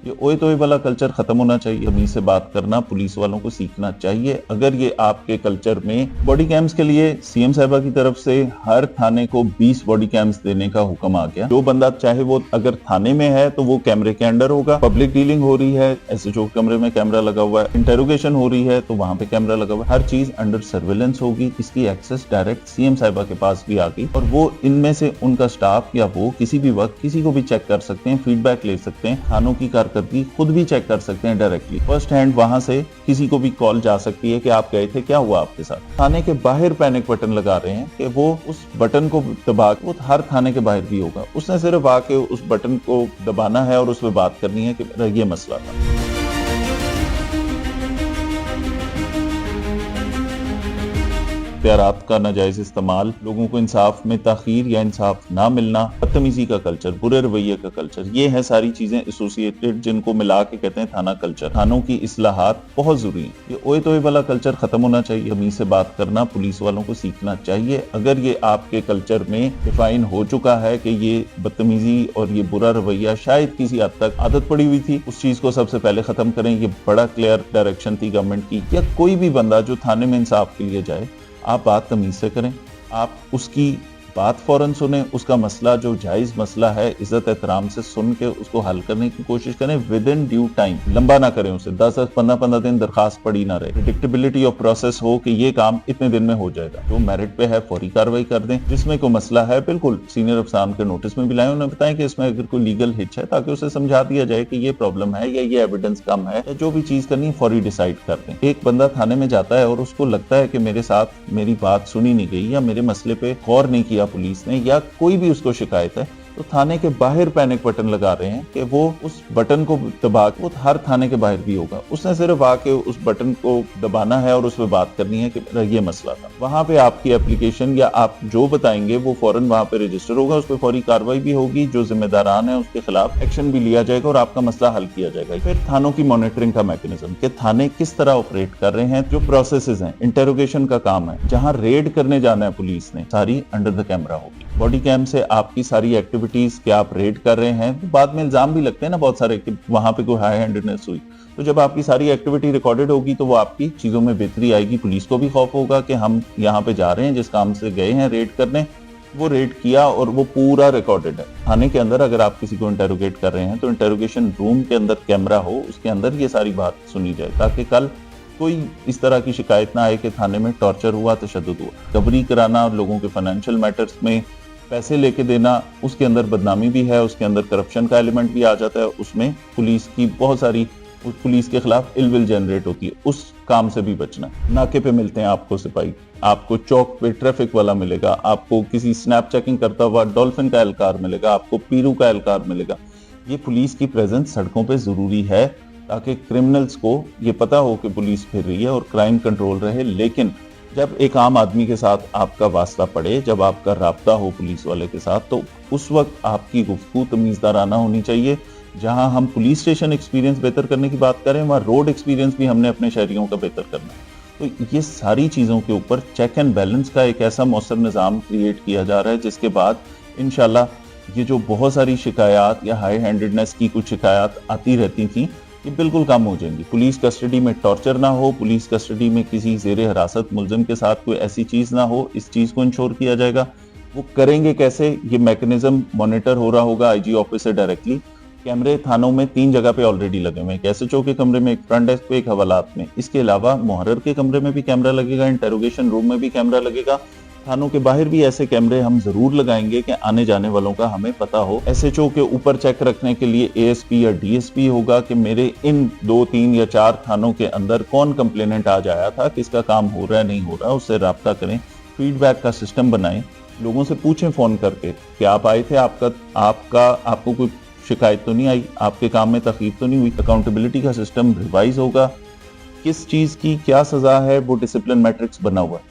ये ओए तोए वाला कल्चर खत्म होना चाहिए। तमीज से बात करना पुलिस वालों को सीखना चाहिए। अगर ये आपके कल्चर में बॉडी कैम्स के लिए सीएम साहिबा की तरफ से हर थाने को 20 बॉडी कैम्स देने का हुक्म आ गया। जो बंदा चाहे वो अगर थाने में है तो वो कैमरे के अंडर होगा। पब्लिक डीलिंग हो रही है, एसएचओ कमरे में कैमरा लगा हुआ है, इंटेरोगेशन हो रही है तो वहां पे कैमरा लगा हुआ है। हर चीज अंडर सर्विलेंस होगी। इसकी एक्सेस डायरेक्ट सीएम साहिबा के पास भी आ गई और वो इनमें से उनका स्टाफ या वो किसी भी वक्त किसी को भी चेक कर सकते हैं, फीडबैक ले सकते हैं, थानों की कारकर्दगी खुद भी चेक कर सकते हैं डायरेक्टली। फर्स्ट हैंड वहां से किसी को भी कॉल जा सकती है कि आप गए थे, क्या हुआ आपके साथ। थाने के बाहर पैनिक बटन लगा रहे हैं कि वो उस बटन को दबा के वो हर थाने के बाहर भी होगा। उसने सिर्फ आके उस बटन को दबाना है और उस पर बात करनी है कि मेरा ये मसला था। इख्तियारात का नाजायज इस्तेमाल, लोगों को इंसाफ में ताखीर या इंसाफ ना मिलना, बदतमीजी का कल्चर, बुरे रवैये का कल्चर, ये है सारी चीजें एसोसिएटेड जिनको मिला के कहते हैं थाना कल्चर। थानों की इस्लाहात बहुत जरूरी है। ये ओए तोए वाला कल्चर खत्म होना चाहिए। तमीज से बात करना पुलिस वालों को सीखना चाहिए। अगर ये आपके कल्चर में डिफाइन हो चुका है कि ये बदतमीजी और ये बुरा रवैया शायद किसी हद तक आदत पड़ी हुई थी, उस चीज को सबसे पहले खत्म करें। ये बड़ा क्लियर डायरेक्शन थी गवर्नमेंट की। या कोई भी बंदा जो थाने में इंसाफ के लिए जाए, आप बात तमीज से करें, आप उसकी बात फौरन सुने, उसका मसला जो जायज मसला है इज्जत एहतराम से सुन के उसको हल करने की कोशिश करें विद इन ड्यू टाइम। लंबा ना करें उसे, 10-15 दिन दरखास्त पड़ी ना रहे। प्रेडिक्टेबिलिटी ऑफ प्रोसेस हो कि ये काम इतने दिन में हो जाएगा। जो मेरिट पे है फौरी कार्रवाई कर दें। जिसमें कोई मसला है बिल्कुल सीनियर अफसरान के नोटिस में भी लाएं, उन्हें बताएं कि इसमें अगर कोई लीगल हिच है ताकि उसे समझा दिया जाए कि ये प्रॉब्लम है या ये एविडेंस कम है या जो भी चीज करनी है फौरी डिसाइड कर दें। एक बंदा थाने में जाता है और उसको लगता है कि मेरे साथ मेरी बात सुनी नहीं गई या मेरे मसले पे गौर नहीं किया पुलिस ने या कोई भी उसको शिकायत है, तो थाने के बाहर पैनिक बटन लगा रहे हैं कि वो उस बटन को दबा के वो हर थाने के बाहर भी होगा। उसने सिर्फ आके उस बटन को दबाना है और उस पर बात करनी है कि मेरा ये मसला था। वहां पे आपकी एप्लीकेशन या आप जो बताएंगे वो फौरन वहां पे रजिस्टर होगा, उस पर फौरी कार्रवाई भी होगी। जो जिम्मेदारान है उसके खिलाफ एक्शन भी लिया जाएगा और आपका मसला हल किया जाएगा। फिर थानों की मॉनिटरिंग का मैकेनिज्म कि थाने किस तरह ऑपरेट कर रहे हैं, जो प्रोसेसेस हैं, इंटेरोगेशन का काम है, जहां रेड करने जाना है पुलिस ने, सारी अंडर द कैमरा होगी। बॉडी कैम से आपकी सारी एक्टिविटीज क्या आप रेड कर रहे हैं, तो बाद में इल्जाम भी लगते हैं ना बहुत सारे कि वहां पे कोई हाई हैंडेडनेस हुई। तो जब आपकी सारी एक्टिविटी रिकॉर्डेड होगी तो वो आपकी चीजों में बेहतरी आएगी। पुलिस को भी खौफ होगा कि हम यहाँ पे जा रहे हैं, जिस काम से गए हैं रेड करने, वो रेड किया और वो पूरा रिकॉर्डेड है। थाने के अंदर अगर आप किसी को इंटेरोगेट कर रहे हैं तो इंटेरोगेशन रूम के अंदर कैमरा हो, उसके अंदर ये सारी बात सुनी जाए ताकि कल कोई इस तरह की शिकायत ना आए कि थाने में टॉर्चर हुआ, तशद्दुद हुआ। रिकवरी कराना, लोगों के फाइनेंशियल मैटर्स में पैसे लेके देना, उसके अंदर बदनामी भी है, उसके अंदर करप्शन का एलिमेंट भी आ जाता है। उसमें पुलिस की बहुत सारी पुलिस के खिलाफ इलविल जनरेट होती है। उस काम से भी बचना। नाके पे मिलते हैं आपको सिपाही, आपको चौक पे ट्रैफिक वाला मिलेगा, आपको किसी स्नैप चेकिंग करता हुआ डॉल्फिन का एहलकार मिलेगा, आपको पीरू का एहलकार मिलेगा। ये पुलिस की प्रेजेंस सड़कों पे जरूरी है ताकि क्रिमिनल्स को ये पता हो कि पुलिस फिर रही है और क्राइम कंट्रोल रहे। लेकिन जब एक आम आदमी के साथ आपका वास्ता पड़े, जब आपका राब्ता हो पुलिस वाले के साथ, तो उस वक्त आपकी गुफ्तगू तमीज़दाराना होनी चाहिए। जहां हम पुलिस स्टेशन एक्सपीरियंस बेहतर करने की बात करें, वहां रोड एक्सपीरियंस भी हमने अपने शहरियों का बेहतर करना है। तो ये सारी चीज़ों के ऊपर चेक एंड बैलेंस का एक ऐसा मौसर निज़ाम क्रिएट किया जा रहा है जिसके बाद इंशाल्लाह ये जो बहुत सारी शिकायत या हाई हैंडेडनेस की कुछ शिकायत आती रहती थी, ये बिल्कुल कम हो जाएंगी। पुलिस कस्टडी में टॉर्चर ना हो, पुलिस कस्टडी में किसी ज़ेरे हिरासत मुलजिम के साथ कोई ऐसी चीज़ ना हो, इस चीज़ को इंश्योर किया जाएगा। वो करेंगे कैसे, ये मैकेनिज्म मॉनिटर हो रहा होगा आईजी ऑफिस से डायरेक्टली। कैमरे थानों में 3 जगह पे ऑलरेडी लगे हुए हैं, एसएचओ के कमरे में, एक फ्रंट डेस्क पे, एक हवालात में। इसके अलावा मुहर्रर के कमरे में भी कैमरा लगेगा, इंटेरोगेशन रूम में भी कैमरा लगेगा। थानों के बाहर भी ऐसे कैमरे हम जरूर लगाएंगे कि आने जाने वालों का हमें पता हो। एसएचओ के ऊपर चेक रखने के लिए एएसपी या डीएसपी होगा कि मेरे इन 2, 3 या 4 थानों के अंदर कौन कंप्लेनेंट आज आया था, किसका काम हो रहा है नहीं हो रहा, उससे राब्ता करें। फीडबैक का सिस्टम बनाएं, लोगों से पूछें फोन करके कि आप आए थे, आपको कोई शिकायत तो नहीं आई, आपके काम में तखलीफ तो नहीं हुई। अकाउंटेबिलिटी का सिस्टम रिवाइज होगा, किस चीज की क्या सजा है वो डिसिप्लिन मैट्रिक्स बना हुआ है,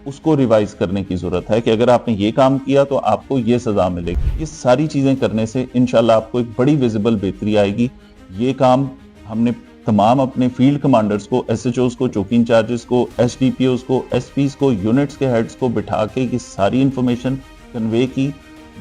उसको रिवाइज करने की जरूरत है कि अगर आपने ये काम किया तो आपको ये सजा मिलेगी। ये सारी चीजें करने से इंशाल्लाह आपको एक बड़ी विजिबल बेहतरी आएगी। ये काम हमने तमाम अपने फील्ड कमांडर्स को, एसएचओस को, चौकी इंचार्जेस को, एसडीपीओस को, एसपीस को, यूनिट्स के हेड्स को बिठा के ये सारी इंफॉर्मेशन कन्वे की,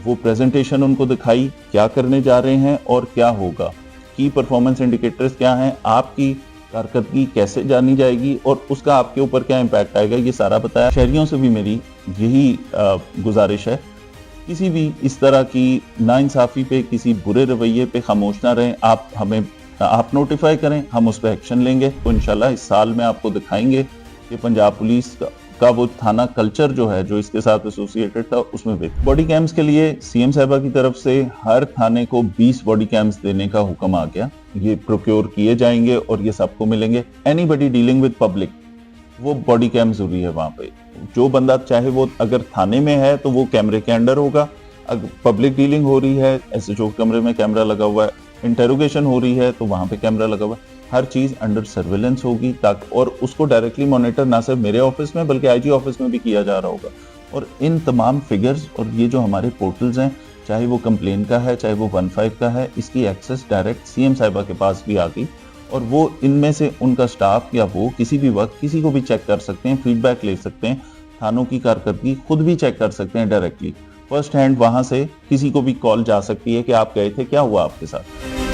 वो प्रेजेंटेशन उनको दिखाई क्या करने जा रहे हैं और क्या होगा, की परफॉर्मेंस इंडिकेटर्स क्या हैं, आपकी कारकर्दगी कैसे जानी जाएगी और उसका आपके ऊपर क्या इम्पैक्ट आएगा, ये सारा बताया। शहरियों से भी मेरी यही गुजारिश है, किसी भी इस तरह की नाइंसाफ़ी पे, किसी बुरे रवैये पे खामोश ना रहें। आप नोटिफाई करें, हम उस पर एक्शन लेंगे। तो इंशाल्लाह इस साल में आपको दिखाएंगे कि पंजाब पुलिस का वो थाना कल्चर जो है, जो इसके साथ एसोसिएटेड था, उसमें बेहतर। बॉडी कैम्स के लिए सीएम साहिबा की तरफ से हर थाने को 20 बॉडी कैम्स देने का हुक्म आ गया। ये प्रोक्योर किए जाएंगे और ये सबको मिलेंगे। एनीबडी डीलिंग विद पब्लिक, वो बॉडी कैम जरूरी है वहां पे। जो बंदा चाहे वो अगर थाने में है तो वो कैमरे के अंडर होगा, अगर पब्लिक डीलिंग हो रही है, एसएचओ कमरे में कैमरा लगा हुआ है, इंटेरोगेशन हो रही है तो वहां पे कैमरा लगा हुआ है, हर चीज अंडर सर्विलेंस होगी, ताकि और उसको डायरेक्टली मॉनिटर ना सिर्फ मेरे ऑफिस में बल्कि आईजी ऑफिस में भी किया जा रहा होगा। और इन तमाम फिगर्स और ये जो हमारे पोर्टल्स हैं, चाहे वो कंप्लेन का है, चाहे वो 15 का है, इसकी एक्सेस डायरेक्ट सीएम साहिबा के पास भी आ गई और वो इनमें से उनका स्टाफ या वो किसी भी वक्त किसी को भी चेक कर सकते हैं, फीडबैक ले सकते हैं, थानों की कारकर्दगी खुद भी चेक कर सकते हैं डायरेक्टली। फर्स्ट हैंड वहां से किसी को भी कॉल जा सकती है कि आप गए थे, क्या हुआ आपके साथ।